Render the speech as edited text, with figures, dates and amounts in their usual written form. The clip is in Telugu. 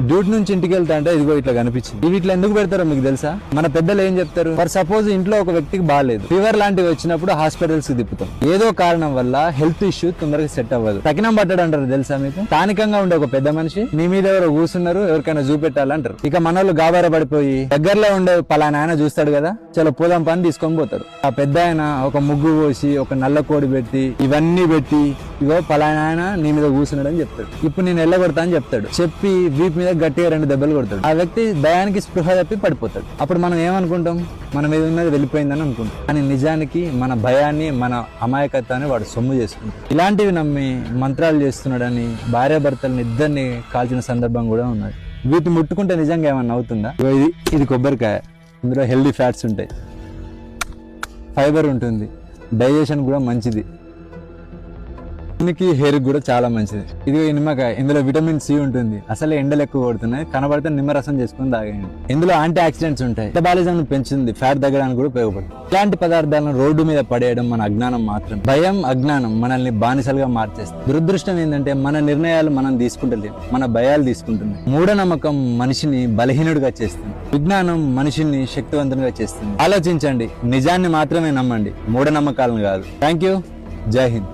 డ్యూటీ నుంచి ఇంటికి వెళ్తా అంటే ఇదిగో ఇట్లా కనిపించింది. ఇవి ఇట్లా ఎందుకు పెడతారో మీకు తెలుసా? మన పెద్దలు ఏం చెప్తారు, ఫర్ సపోజ్ ఇంట్లో ఒక వ్యక్తికి బాగాలేదు, ఫీవర్ లాంటివి వచ్చినప్పుడు హాస్పిటల్స్ కి తిప్పుతాం. ఏదో కారణం వల్ల హెల్త్ ఇష్యూ తొందరగా సెట్ అవ్వదు, తగినం పట్టడు అంటారు తెలుసా మీకు? స్థానికంగా ఉండే ఒక పెద్ద మనిషి మీ మీద ఎవరో కూర్చున్నారు, ఎవరికైనా చూపెట్టాలంటారు. ఇక మనోళ్ళు గాబార పడిపోయి దగ్గరలో ఉండే పలానా ఆయన చూస్తాడు కదా, చలో పోదాం పని తీసుకొని పోతారు. ఆ పెద్ద ఆయన ఒక ముగ్గు పోసి ఒక నల్ల కోడి పెట్టి ఇవన్నీ పెట్టి ఇగో పలానా ఆయన నీ మీద కూర్చున్నాడు అని చెప్తాడు. ఇప్పుడు నేను ఎల్లగొడతా అని చెప్తాడు. చెప్పి వీపు మీద గట్టిగా 2 దెబ్బలు కొడతాడు. ఆ వ్యక్తి దయానికి స్పృహ తప్పి పడిపోతాడు. అప్పుడు మనం ఏమనుకుంటాం, మన మీద ఉన్నది వెళ్ళిపోయిందని అనుకుంటాం. కానీ నిజానికి మన భయాన్ని, మన అమాయకత్వాన్ని వాడు సొమ్ము చేసుకుంటాడు. ఇలాంటివి నమ్మి మంత్రాలు చేస్తున్నాడని భార్యాభర్తలను ఇద్దరిని కాల్చిన సందర్భం కూడా ఉన్నది. వీటిని ముట్టుకుంటే నిజంగా ఏమన్నా అవుతుందా? ఇది కొబ్బరికాయ, ఇందులో హెల్దీ ఫ్యాట్స్ ఉంటాయి, ఫైబర్ ఉంటుంది, డైజెషన్ కూడా మంచిది, హెయిర్ కూడా చాలా మంచిది. ఇది నిమ్మకాయ, ఇందులో విటమిన్ సి ఉంటుంది. అసలే ఎండలు ఎక్కువ కొడుతున్నాయి, కనబడితే నిమ్మరసం చేసుకుని తాగండి. ఇందులో యాంటీ ఆక్సిడెంట్స్ ఉంటాయి, మెటబాలిజం పెంచుతుంది, ఫ్యాట్ తగ్గడానికి కూడా ఉపయోగపడుతుంది. ఇలాంటి పదార్థాలను రోడ్డు మీద పడేయడం మన అజ్ఞానం మాత్రం. భయం, అజ్ఞానం మనల్ని బానిసలుగా మార్చేస్తుంది. దురదృష్టం ఏంటంటే మన నిర్ణయాలు మనం తీసుకుంటలేము, మన భయాలు తీసుకుంటున్నాయి. మూఢనమ్మకం మనిషిని బలహీనుడిగా చేస్తుంది, విజ్ఞానం మనిషిని శక్తివంతునిగా చేస్తుంది. ఆలోచించండి, నిజాన్ని మాత్రమే నమ్మండి, మూఢనమ్మకాలను కాదు. Thank you. జై హింద్.